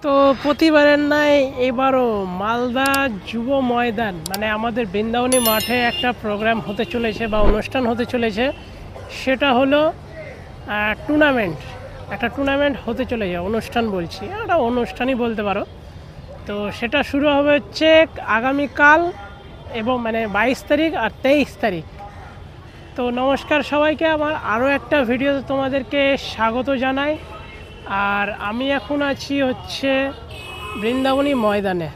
তো প্রতিবারের নাই এবারও মালদা যুব ময়দান মানে আমাদের বৃন্দাবনী মাঠে একটা প্রোগ্রাম হতে চলেছে বা অনুষ্ঠান হতে চলেছে। সেটা হলো একটা টুর্নামেন্ট হতে চলেছে। অনুষ্ঠান বলছি, একটা অনুষ্ঠানই বলতে পারো। তো সেটা শুরু হবে হচ্ছে আগামীকাল এবং মানে 22 তারিখ আর 23 তারিখ। তো নমস্কার সবাইকে, আমার আরও একটা ভিডিওতে তোমাদেরকে স্বাগত জানাই। আর আমি এখন আছি হচ্ছে বৃন্দাবনী ময়দানে।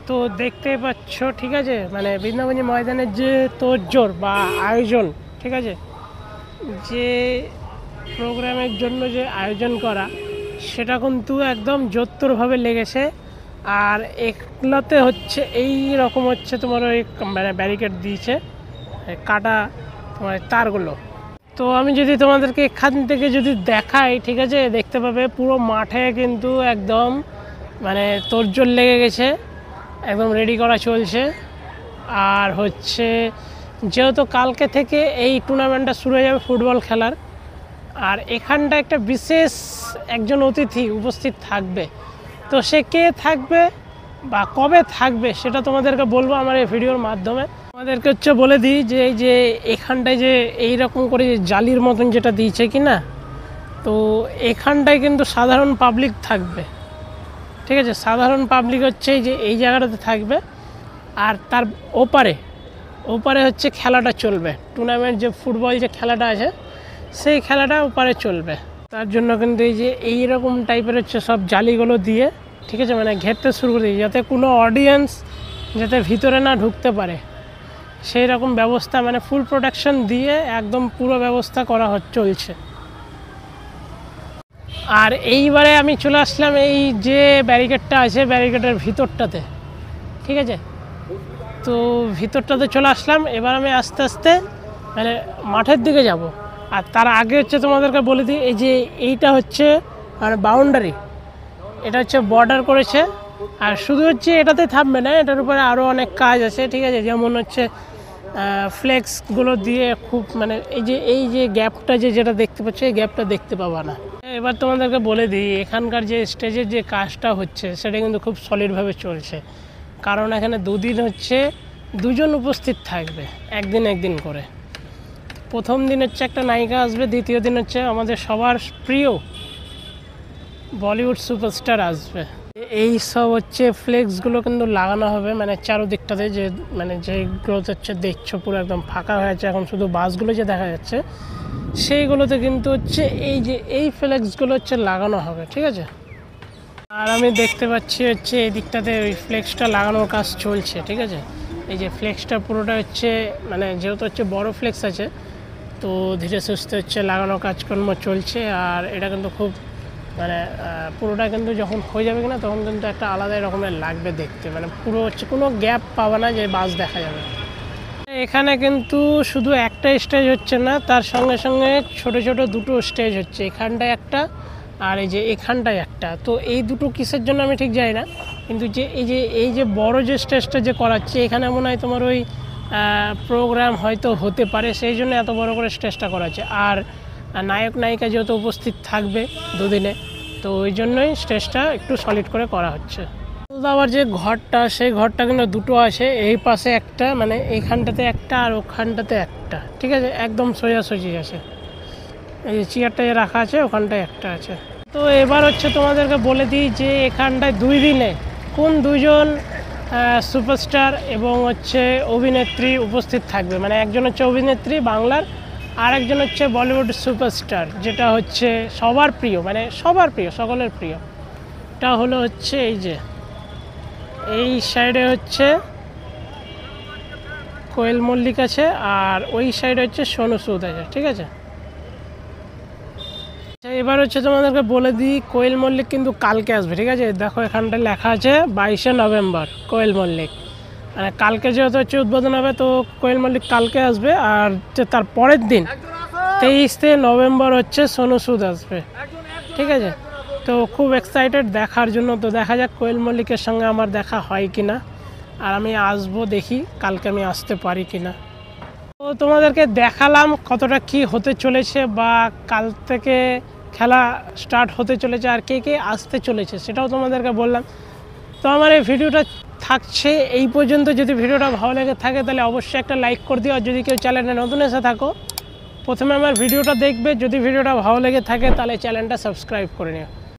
তো দেখতে পাচ্ছ, ঠিক আছে, মানে বৃন্দাবনী ময়দানের যে তোড়জোড় বা আয়োজন, ঠিক আছে, যে প্রোগ্রামের জন্য যে আয়োজন করা সেটা কিন্তু একদম জোরদারভাবে লেগেছে। আর এগুলোতে হচ্ছে এই রকম হচ্ছে তোমার ওই মানে ব্যারিকেড দিয়েছে কাটা তোমার তারগুলো। তো আমি যদি তোমাদেরকে এখান থেকে যদি দেখাই, ঠিক আছে, দেখতে পাবে পুরো মাঠে কিন্তু একদম মানে তোড়জোড় লেগে গেছে, একদম রেডি করা চলছে। আর হচ্ছে যেহেতু কালকে থেকে এই টুর্নামেন্টটা শুরু হয়ে যাবে ফুটবল খেলার, আর এখানটা একটা বিশেষ একজন অতিথি উপস্থিত থাকবে। তো সে কে থাকবে বা কবে থাকবে সেটা তোমাদেরকে বলবো আমার এই ভিডিওর মাধ্যমে। আমাদেরকে হচ্ছে বলে দিই যে এই যে এখানটায় যে এইরকম করে জালির মতন যেটা দিয়েছে কি না, তো এখানটায় কিন্তু সাধারণ পাবলিক থাকবে, ঠিক আছে। সাধারণ পাবলিক হচ্ছে এই যে এই জায়গাটাতে থাকবে, আর তার ওপারে হচ্ছে খেলাটা চলবে। টুর্নামেন্ট যে ফুটবল যে খেলাটা আছে সেই খেলাটা ওপারে চলবে। তার জন্য কিন্তু এই যে এইরকম টাইপের হচ্ছে সব জালিগুলো দিয়ে, ঠিক আছে, মানে ঘেরতে শুরু করে দিই যাতে কোনো অডিয়েন্স যাতে ভিতরে না ঢুকতে পারে, সেই রকম ব্যবস্থা মানে ফুল প্রোটেকশন দিয়ে একদম পুরো ব্যবস্থা করা চলছে। আর এইবারে আমি চলে আসলাম এই যে ব্যারিকেডটা আছে ব্যারিকেডের ভিতরটাতে, ঠিক আছে। তো ভিতরটাতে চলে আসলাম। এবার আমি আস্তে আস্তে মানে মাঠের দিকে যাব। আর তার আগে হচ্ছে তোমাদেরকে বলে দিই, এই যে এইটা হচ্ছে মানে বাউন্ডারি, এটা হচ্ছে বর্ডার করেছে। আর শুধু হচ্ছে এটাতে থামবে না, এটার উপরে আরও অনেক কাজ আছে, ঠিক আছে। যেমন হচ্ছে ফ্লেক্সগুলো দিয়ে খুব মানে এই যে গ্যাপটা যেটা দেখতে পাচ্ছ, এই গ্যাপটা দেখতে পাবা না। এবার তোমাদেরকে বলে দিই, এখানকার যে স্টেজের যে কাজটা হচ্ছে সেটা কিন্তু খুব সলিডভাবে চলছে। কারণ এখানে দুদিন হচ্ছে দুজন উপস্থিত থাকবে, একদিন করে। প্রথম দিন হচ্ছে একটা নায়িকা আসবে, দ্বিতীয় দিন হচ্ছে আমাদের সবার প্রিয় বলিউড সুপারস্টার আসবে। এই সব হচ্ছে ফ্লেক্সগুলো কিন্তু লাগানো হবে মানে চারোদিকটাতে, যে মানে যেগুলোতে হচ্ছে দেখছো পুরো একদম ফাঁকা হয়েছে, এখন শুধু বাসগুলো যে দেখা যাচ্ছে সেইগুলোতে কিন্তু হচ্ছে এই যে এই ফ্লেক্সগুলো হচ্ছে লাগানো হবে, ঠিক আছে। আর আমি দেখতে পাচ্ছি হচ্ছে এই দিকটাতে ওই ফ্লেক্সটা লাগানোর কাজ চলছে, ঠিক আছে। এই যে ফ্লেক্সটা পুরোটা হচ্ছে মানে যেহেতু হচ্ছে বড় ফ্লেক্স আছে, তো ধীরে সুস্থে হচ্ছে লাগানোর কাজকর্ম চলছে। আর এটা কিন্তু খুব মানে পুরোটা কিন্তু যখন হয়ে যাবে কিনা তখন কিন্তু একটা আলাদা রকমের লাগবে দেখতে, মানে পুরো হচ্ছে কোনো গ্যাপ পাবে না যে বাস দেখা যাবে। এখানে কিন্তু শুধু একটা স্টেজ হচ্ছে না, তার সঙ্গে সঙ্গে ছোট ছোট দুটো স্টেজ হচ্ছে, এখানটায় একটা আর এখানটায় একটা। তো এই দুটো কিসের জন্য আমি ঠিক জানি না, কিন্তু যে এই যে বড় যে স্টেজটা যে করাচ্ছে, এখানে মনে হয় তোমার ওই প্রোগ্রাম হয়তো হতে পারে, সেই জন্য এত বড় করে স্টেজটা করাচ্ছে। আর নায়ক নায়িকা যেহেতু উপস্থিত থাকবে দুদিনে, তো ওই জন্যই স্টেজটা একটু সলিড করে করা হচ্ছে। আবার যে ঘরটা, সেই ঘরটা কিন্তু দুটো আছে, এই পাশে একটা মানে এইখানটাতে একটা আর ওখানটাতে একটা, ঠিক আছে, একদম সোজাসুজি আছে। এই যে চেয়ারটা যে রাখা আছে ওখানটায় একটা আছে। তো এবার হচ্ছে তোমাদেরকে বলে দিই যে এখানটায় 2 দিনে কোন দুজন সুপারস্টার এবং হচ্ছে অভিনেত্রী উপস্থিত থাকবে। মানে একজন হচ্ছে অভিনেত্রী বাংলার, আর একজন হচ্ছে বলিউড সুপারস্টার, যেটা হচ্ছে সবার প্রিয়, মানে সবার প্রিয়, সকলের প্রিয়। এটা হলো হচ্ছে এই যে এই সাইডে হচ্ছে কোয়েল মল্লিক আছে, আর ওই সাইডে হচ্ছে সোনু সুদ আছে, ঠিক আছে। এবার হচ্ছে তোমাদেরকে বলে দিই, কোয়েল মল্লিক কিন্তু কালকে আসবে, ঠিক আছে। দেখো এখানটা লেখা আছে 22শে নভেম্বর কোয়েল মল্লিক, মানে কালকে যেহেতু হচ্ছে উদ্বোধন হবে, তো কোয়েল মল্লিক কালকে আসবে। আর তার পরের দিন 23শে নভেম্বর হচ্ছে সোনু সুদ আসবে, ঠিক আছে। তো খুব এক্সাইটেড দেখার জন্য। তো দেখা যাক কোয়েল মল্লিকের সঙ্গে আমার দেখা হয় কি না, আর আমি আসবো, দেখি কালকে আমি আসতে পারি কি না। তো তোমাদেরকে দেখালাম কতটা কি হতে চলেছে বা কাল থেকে খেলা স্টার্ট হতে চলেছে আর কে কে আসতে চলেছে সেটাও তোমাদেরকে বললাম। তো আমার এই ভিডিওটা থাকছে এই পর্যন্ত। যদি ভিডিওটা ভালো লেগে থাকে তাহলে অবশ্যই একটা লাইক করে দিও। আর যদি কেউ চ্যানেলে নতুন এসে থাকো, প্রথমে আমার ভিডিওটা দেখবে, যদি ভিডিওটা ভালো লেগে থাকে তাহলে চ্যানেলটা সাবস্ক্রাইব করে নিও।